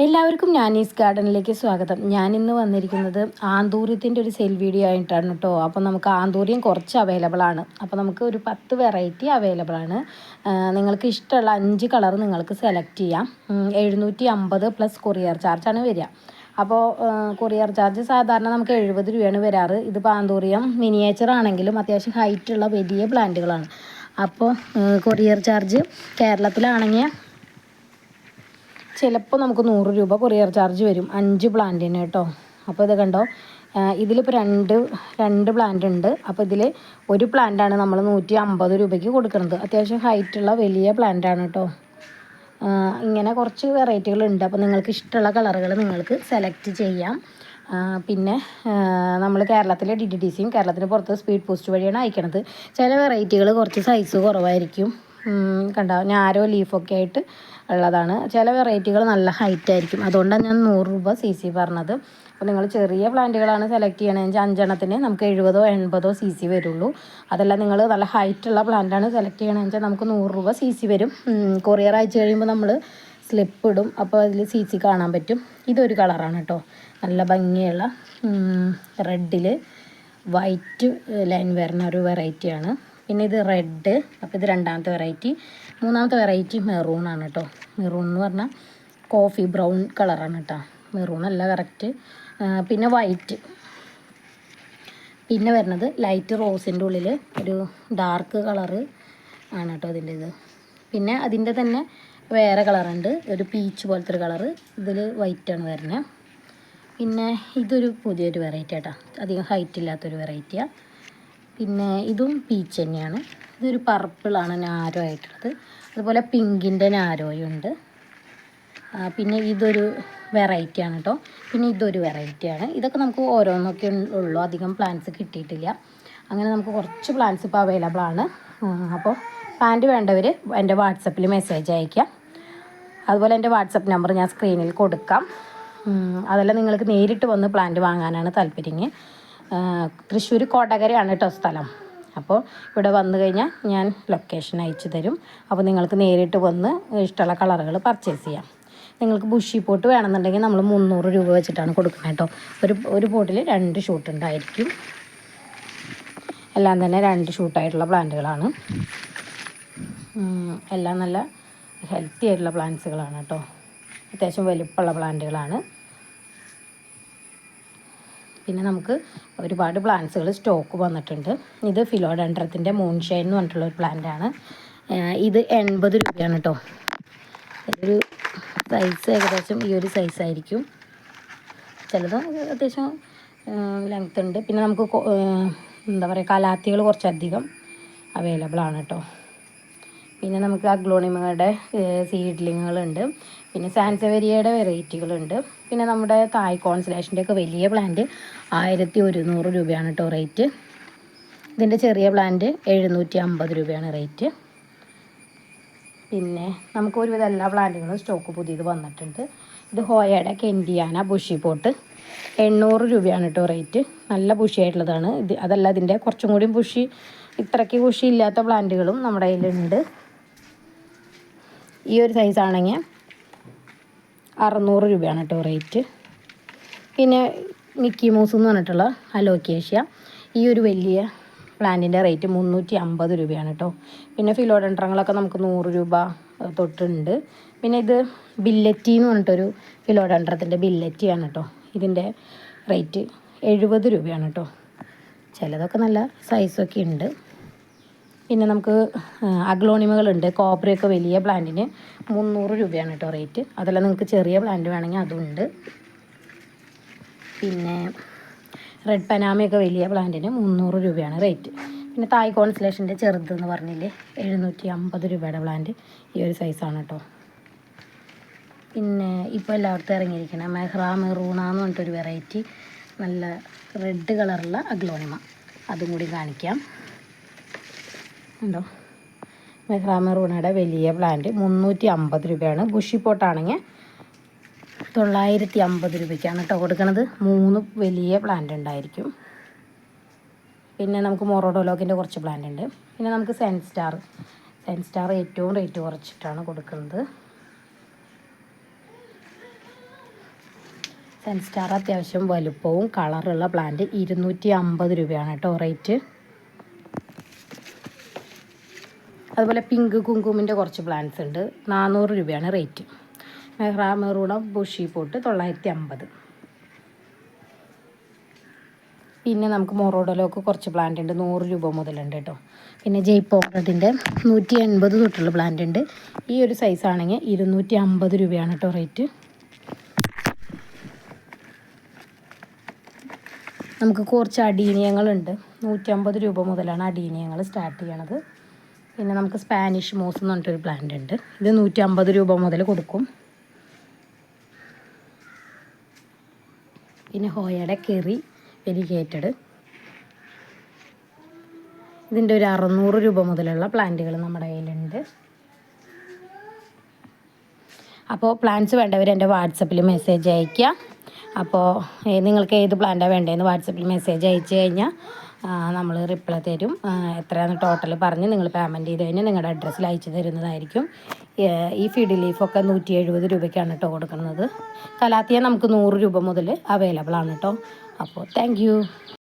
എല്ലാവർക്കും ഞാനീസ് ഗാർഡനിലേക്ക് സ്വാഗതം. ഞാനിന്ന് വന്നിരിക്കുന്നത് ആന്തൂര്യത്തിൻ്റെ ഒരു സെയിൽ വീഡിയോ ആയിട്ടാണ് കേട്ടോ. അപ്പോൾ നമുക്ക് ആന്തൂര്യം കുറച്ച് അവൈലബിൾ ആണ്. അപ്പോൾ നമുക്ക് ഒരു 10 വെറൈറ്റി അവൈലബിൾ ആണ്. നിങ്ങൾക്ക് ഇഷ്ടമുള്ള 5 കളർ നിങ്ങൾക്ക് സെലക്ട് ചെയ്യാം. 750 പ്ലസ് കൊറിയർ ചാർജാണ് വരിക. അപ്പോൾ കൊറിയർ ചാർജ് സാധാരണ നമുക്ക് 70 രൂപയാണ് വരാറ്. ഇതിപ്പോൾ ആന്തൂര്യം മിനിയേച്ചർ ആണെങ്കിലും അത്യാവശ്യം ഹൈറ്റുള്ള വലിയ പ്ലാന്റുകളാണ്. അപ്പോൾ കൊറിയർ ചാർജ് കേരളത്തിലാണെങ്കിൽ ചിലപ്പോൾ നമുക്ക് 100 രൂപ കൊറിയർ ചാർജ് വരും 5 പ്ലാന്റിന് കേട്ടോ. അപ്പോൾ ഇത് കണ്ടോ, ഇതിലിപ്പോൾ രണ്ട് പ്ലാന്റ് ഉണ്ട്. അപ്പോൾ ഇതിൽ ഒരു പ്ലാന്റാണ് നമ്മൾ 150 രൂപയ്ക്ക് കൊടുക്കുന്നത്. അത്യാവശ്യം ഹൈറ്റുള്ള വലിയ പ്ലാന്റാണ് കേട്ടോ. ഇങ്ങനെ കുറച്ച് വെറൈറ്റികളുണ്ട്. അപ്പോൾ നിങ്ങൾക്ക് ഇഷ്ടമുള്ള കളറുകൾ നിങ്ങൾക്ക് സെലക്ട് ചെയ്യാം. പിന്നെ നമ്മൾ കേരളത്തിലെ DTDCയും കേരളത്തിന് പുറത്ത് സ്പീഡ് പോസ്റ്റ് വഴിയാണ് അയക്കണത്. ചില വെറൈറ്റികൾ കുറച്ച് സൈസ് കുറവായിരിക്കും. കണ്ടോ, ഞാരോ ലീഫൊക്കെ ആയിട്ട് ഉള്ളതാണ്. ചില വെറൈറ്റികൾ നല്ല ഹൈറ്റ് ആയിരിക്കും. അതുകൊണ്ടാണ് ഞാൻ 100 രൂപ CC പറഞ്ഞത്. അപ്പോൾ നിങ്ങൾ ചെറിയ പ്ലാന്റുകളാണ് സെലക്ട് ചെയ്യണമെങ്കിൽ 5 എണ്ണത്തിന് നമുക്ക് 70-80 CC വരുള്ളൂ. അതല്ല നിങ്ങൾ നല്ല ഹൈറ്റുള്ള പ്ലാന്റാണ് സെലക്ട് ചെയ്യണമെങ്കിൽ നമുക്ക് 100 രൂപ CC വരും. കൊറിയർ അയച്ചു കഴിയുമ്പോൾ നമ്മൾ സ്ലിപ്പ് ഇടും. അപ്പോൾ അതിൽ CC കാണാൻ പറ്റും. ഇതൊരു കളറാണ് കേട്ടോ, നല്ല ഭംഗിയുള്ള റെഡിൽ വൈറ്റ് ലൈൻ വരുന്ന ഒരു വെറൈറ്റിയാണ്. പിന്നെ ഇത് റെഡ്. അപ്പോൾ ഇത് രണ്ടാമത്തെ വെറൈറ്റി. മൂന്നാമത്തെ വെറൈറ്റി മെറൂണാണ് കേട്ടോ. മെറൂൺ എന്ന് പറഞ്ഞാൽ കോഫി ബ്രൗൺ കളറാണ് കേട്ടോ. മെറൂൺ അല്ല കറക്റ്റ്. പിന്നെ വൈറ്റ്. പിന്നെ വരുന്നത് ലൈറ്റ് റോസിൻ്റെ ഉള്ളിൽ ഒരു ഡാർക്ക് കളറ് ആണ് കേട്ടോ ഇതിൻ്റെ ഇത്. പിന്നെ അതിൻ്റെ തന്നെ വേറെ കളറുണ്ട്, ഒരു പീച്ച് പോലത്തെ ഒരു കളറ്. ഇതിൽ വൈറ്റാണ് വരുന്നത്. പിന്നെ ഇതൊരു പുതിയൊരു വെറൈറ്റി കേട്ടോ, അധികം ഹൈറ്റ് ഇല്ലാത്തൊരു വെറൈറ്റിയാണ്. പിന്നെ ഇതും പീച്ച് തന്നെയാണ്. ഇതൊരു പർപ്പിളാണ് നാരോ ആയിട്ടുള്ളത്. അതുപോലെ പിങ്കിൻ്റെ നാരോയുണ്ട്. പിന്നെ ഇതൊരു വെറൈറ്റിയാണ് കേട്ടോ. പിന്നെ ഇതൊരു വെറൈറ്റിയാണ്. ഇതൊക്കെ നമുക്ക് ഓരോന്നൊക്കെ ഉള്ളൂ, അധികം പ്ലാന്റ്സ് കിട്ടിയിട്ടില്ല. അങ്ങനെ നമുക്ക് കുറച്ച് പ്ലാന്റ്സ് ഇപ്പോൾ അവൈലബിൾ ആണ്. അപ്പോൾ പ്ലാന്റ് വേണ്ടവർ എൻ്റെ വാട്സപ്പിൽ മെസ്സേജ് അയയ്ക്കാം. അതുപോലെ എൻ്റെ വാട്സപ്പ് നമ്പർ ഞാൻ സ്ക്രീനിൽ കൊടുക്കാം. അതല്ല നിങ്ങൾക്ക് നേരിട്ട് വന്ന് പ്ലാന്റ് വാങ്ങാനാണ് താല്പര്യം, തൃശ്ശൂർ കോട്ടകരയാണ് കേട്ടോ സ്ഥലം. അപ്പോൾ ഇവിടെ വന്നു കഴിഞ്ഞാൽ ഞാൻ ലൊക്കേഷൻ അയച്ചു തരും. അപ്പോൾ നിങ്ങൾക്ക് നേരിട്ട് വന്ന് ഇഷ്ടമുള്ള കളറുകൾ പർച്ചേസ് ചെയ്യാം. നിങ്ങൾക്ക് ബുഷി പോട്ട് വേണമെന്നുണ്ടെങ്കിൽ നമ്മൾ 300 രൂപ വെച്ചിട്ടാണ് കൊടുക്കുന്നത് കേട്ടോ. ഒരു പോട്ടിൽ 2 ഷൂട്ട് ഉണ്ടായിരിക്കും. എല്ലാം തന്നെ 2 ഷൂട്ടായിട്ടുള്ള പ്ലാന്റുകളാണ്. എല്ലാം നല്ല ഹെൽത്തി ആയിട്ടുള്ള പ്ലാന്റ്സുകളാണ് കേട്ടോ. അത്യാവശ്യം വലുപ്പമുള്ള പ്ലാന്റുകളാണ്. പിന്നെ നമുക്ക് ഒരുപാട് പ്ലാന്റ്സുകൾ സ്റ്റോക്ക് വന്നിട്ടുണ്ട്. ഇത് ഫിലോഡെൻഡ്രത്തിൻ്റെ മൂൺഷൈൻ എന്ന് പറഞ്ഞിട്ടുള്ളൊരു പ്ലാന്റാണ്. ഇത് 80 രൂപയാണ് കേട്ടോ. ഇതൊരു സൈസ് ഏകദേശം ഈ ഒരു സൈസായിരിക്കും. ചിലത് അത്യാവശ്യം ലെങ്ത് ഉണ്ട്. പിന്നെ നമുക്ക് എന്താ പറയുക, കലാത്തികൾ കുറച്ചധികം അവൈലബിൾ ആണ് കേട്ടോ. പിന്നെ നമുക്ക് അഗ്ലോണിമയുടെ സീഡ്ലിങ്ങുകളുണ്ട്. പിന്നെ സാൻസവേരിയയുടെ വെറൈറ്റികളുണ്ട്. പിന്നെ നമ്മുടെ തായ് കോൺസലേഷൻ്റെ ഒക്കെ വലിയ പ്ലാന്റ് 1100 രൂപയാണ് കേട്ടോ റേറ്റ്. ഇതിൻ്റെ ചെറിയ പ്ലാന്റ് 750 രൂപയാണ് റേറ്റ്. പിന്നെ നമുക്ക് ഒരുവിധം എല്ലാ പ്ലാന്റുകളും സ്റ്റോക്ക് പുതിയത് വന്നിട്ടുണ്ട്. ഇത് ഹോയയുടെ കെൻഡിയാന ബുഷി പോട്ട് 800 രൂപയാണ് കേട്ടോ റേറ്റ്. നല്ല ബുഷി ആയിട്ടുള്ളതാണ് ഇത്. അതല്ല, ഇതിൻ്റെ കുറച്ചും കൂടി ബുഷി, ഇത്രയ്ക്ക് ബുഷി ഇല്ലാത്ത പ്ലാന്റുകളും നമ്മുടെ കയ്യിലുണ്ട്. ഈ ഒരു സൈസാണെങ്കിൽ 600 രൂപയാണ് കേട്ടോ റേറ്റ്. പിന്നെ മിക്കി മൂസ് എന്ന് പറഞ്ഞിട്ടുള്ള അലോക്കേഷ്യ, ഈ ഒരു വലിയ പ്ലാന്റിൻ്റെ റേറ്റ് 350 രൂപയാണ് കേട്ടോ. പിന്നെ ഫിലോഡെൻഡ്രങ്ങളൊക്കെ നമുക്ക് 100 രൂപ തൊട്ടുണ്ട്. പിന്നെ ഇത് ബില്ലറ്റി എന്ന് പറഞ്ഞിട്ടൊരു ഫിലോഡെൻഡ്രത്തിൻ്റെ ബില്ലറ്റിയാണ് കേട്ടോ. ഇതിൻ്റെ റേറ്റ് 70 രൂപയാണ് കേട്ടോ. ചിലതൊക്കെ നല്ല സൈസൊക്കെ ഉണ്ട്. പിന്നെ നമുക്ക് അഗ്ലോണിമകളുണ്ട്. കോബ്രയൊക്കെ വലിയ പ്ലാന്റിന് 300 രൂപയാണ് കേട്ടോ റേറ്റ്. അതല്ല നിങ്ങൾക്ക് ചെറിയ പ്ലാന്റ് വേണമെങ്കിൽ അതുണ്ട്. പിന്നെ റെഡ് പനാമയൊക്കെ വലിയ പ്ലാന്റിന് 300 രൂപയാണ് റേറ്റ്. പിന്നെ തായ് കോൺസലേഷൻ്റെ ചെറുതെന്ന് പറഞ്ഞില്ലേ, 750 രൂപയുടെ പ്ലാന്റ് ഈ ഒരു സൈസാണ് കേട്ടോ. പിന്നെ ഇപ്പോൾ എല്ലായിടത്തും ഇറങ്ങിയിരിക്കണം മെഹ്റ മെറൂണ എന്ന് പറഞ്ഞിട്ടൊരു വെറൈറ്റി, നല്ല റെഡ് കളറുള്ള അഗ്ലോണിമ, അതും കൂടി കാണിക്കാം. ഉണ്ടോ, മെഹ്റ മെറൂണയുടെ വലിയ പ്ലാന്റ് 350 രൂപയാണ്. ബുഷി പോട്ടാണെങ്കിൽ 950 രൂപയ്ക്കാണ് കേട്ടോ കൊടുക്കുന്നത്. 3 വലിയ പ്ലാന്റ് ഉണ്ടായിരിക്കും. പിന്നെ നമുക്ക് മൊറോഡോലോക്കിൻ്റെ കുറച്ച് പ്ലാന്റ് ഉണ്ട്. പിന്നെ നമുക്ക് സെൻസ്റ്റാർ ഏറ്റവും റേറ്റ് കുറച്ചിട്ടാണ് കൊടുക്കുന്നത്. സൺസ്റ്റാർ അത്യാവശ്യം വലുപ്പവും കളറുള്ള പ്ലാന്റ് 250 രൂപയാണ് കേട്ടോ റേറ്റ്. അതുപോലെ പിങ്ക് കുങ്കുമിൻ്റെ കുറച്ച് പ്ലാന്റ്സ് ഉണ്ട്, 400 രൂപയാണ് റേറ്റ്. മെഹ്റാ bushy pot 950. പിന്നെ നമുക്ക് മൊറോഡലോക്ക് കുറച്ച് പ്ലാന്റ് ഉണ്ട്, 100 രൂപ മുതലുണ്ട് കേട്ടോ. പിന്നെ ജയ്പോറതിൻ്റെ 180 തൊട്ടുള്ള പ്ലാന്റ് ഉണ്ട്. ഈ ഒരു സൈസ് ആണെങ്കിൽ 250 രൂപയാണ് കേട്ടോ റേറ്റ്. നമുക്ക് കുറച്ച് അടീനിയങ്ങളുണ്ട്, 150 രൂപ മുതലാണ് അടീനിയങ്ങൾ സ്റ്റാർട്ട് ചെയ്യണത്. പിന്നെ നമുക്ക് സ്പാനിഷ് മോസ് എന്ന് പറഞ്ഞിട്ടൊരു പ്ലാന്റ് ഉണ്ട്, ഇത് 150 രൂപ മുതൽ കൊടുക്കും. പിന്നെ ഹോയയുടെ കെറി വെരിഗേറ്റഡ്, ഇതിൻ്റെ ഒരു 600 രൂപ മുതലുള്ള പ്ലാന്റുകൾ നമ്മുടെ കയ്യിലുണ്ട്. അപ്പോൾ പ്ലാന്റ്സ് വേണ്ടവർ എൻ്റെ വാട്സപ്പിൽ മെസ്സേജ് അയയ്ക്കുക. അപ്പോൾ നിങ്ങൾക്ക് ഏത് പ്ലാന്റാണ് വേണ്ടതെന്ന് വാട്സപ്പിൽ മെസ്സേജ് അയച്ചു കഴിഞ്ഞാൽ നമ്മൾ റിപ്ലൈ തരും. എത്രയാണ് ടോട്ടൽ പറഞ്ഞ് നിങ്ങൾ പേയ്മെൻറ്റ് ചെയ്ത് കഴിഞ്ഞാൽ നിങ്ങളുടെ അഡ്രസ്സിൽ അയച്ചു തരുന്നതായിരിക്കും. ഈ ഫീഡ് ലീഫൊക്കെ 170 രൂപയ്ക്കാണ് കേട്ടോ കൊടുക്കുന്നത്. കലാത്തിയ നമുക്ക് 100 രൂപ മുതൽ അവൈലബിൾ ആണ് കേട്ടോ. അപ്പോൾ താങ്ക്